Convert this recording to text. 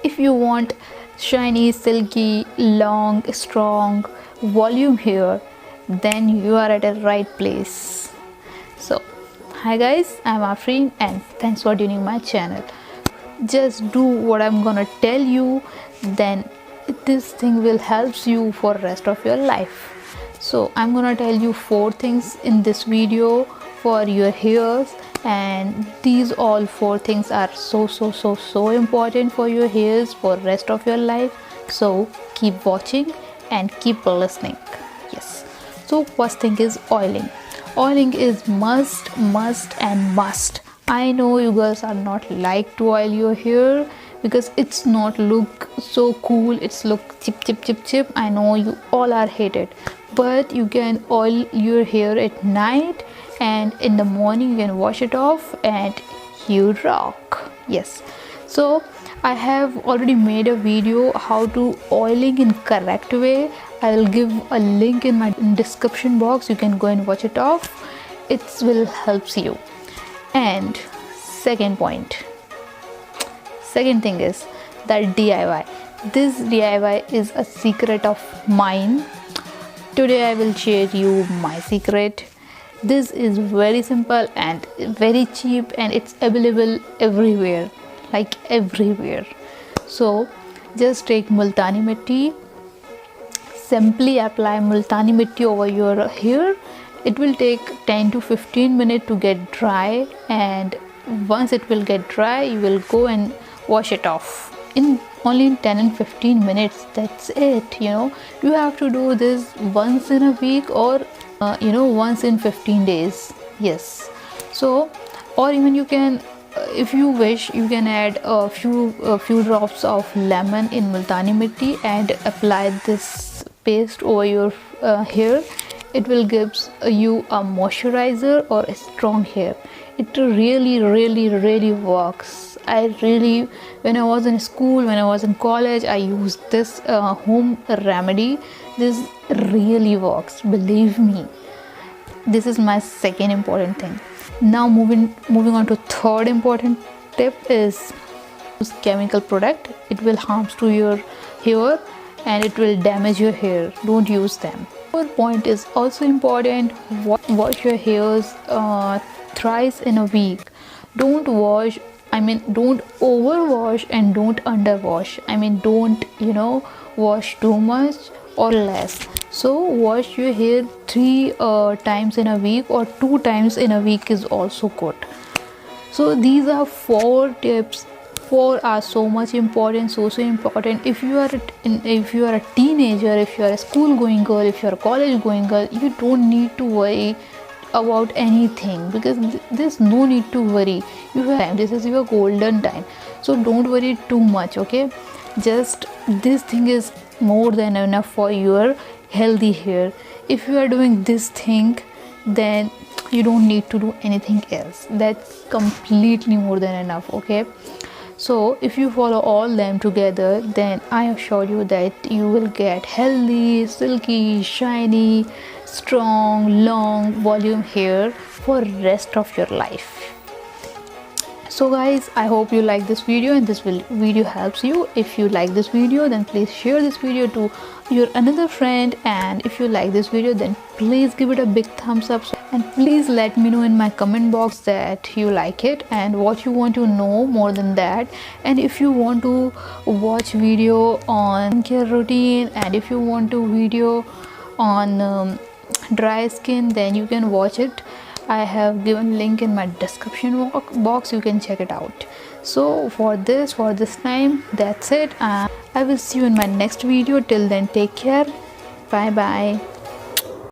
if you want shiny, silky, long, strong, volume hair, then you are at the right place. So hi guys, I'm Afreen and thanks for tuning my channel. Just do what I'm gonna tell you, then this thing will help you for rest of your life. So I'm gonna tell you 4 things in this video for your hairs, and these all 4 things are so important for your hairs for rest of your life. So keep watching and keep listening. Yes, so first thing is oiling. Oiling is must. I know you guys are not like to oil your hair because it's not look so cool, it's look chip. I know you all are hated, but you can oil your hair at night and in the morning you can wash it off and you rock. Yes, so I have already made a video how to oiling in correct way. I will give a link in my description box, you can go and watch it off. It will help you. And second thing is that DIY. This DIY is a secret of mine. Today I will share you my secret. This is very simple and very cheap and it's available everywhere, like everywhere. So just take multani mitti, simply apply multani mitti over your hair. It will take 10 to 15 minutes to get dry, and once it will get dry you will go and wash it off in only 10 and 15 minutes. That's it. You have to do this once in a week or once in 15 days. Yes, so or even you can, if you wish, you can add a few drops of lemon in multani mitti and apply this paste over your hair. It will give you a moisturizer or a strong hair. It really works. When I was in school, when I was in college, I used this home remedy. This really works, believe me. This is my second important thing. Now moving on to third important tip is use chemical product. It will harm to your hair and it will damage your hair. Don't use them. Third point is also important. Wash your hairs thrice in a week. Don't overwash and don't underwash. Don't wash too much or less. So wash your hair 3 times in a week or 2 times in a week is also good. So these are 4 tips. 4 are so much important, so important. If you are a teenager, if you are a school going girl, if you are a college going girl, you don't need to worry about anything because there's no need to worry. You have time. This is your golden time, so don't worry too much. Okay, just this thing is more than enough for your healthy hair. If you are doing this thing, then you don't need to do anything else. That's completely more than enough. Okay, so if you follow all them together, then I assure you that you will get healthy, silky, shiny, strong, long, volume hair for rest of your life. So guys, I hope you like this video and this video helps you. If you like this video, then please share this video to your another friend, and if you like this video, then please give it a big thumbs up, and please let me know in my comment box that you like it and what you want to know more than that. And if you want to watch video on care routine, and if you want to video on dry skin, then you can watch it. I have given link in my description box, you can check it out. So for this time, that's it. I will see you in my next video. Till then, take care. Bye bye.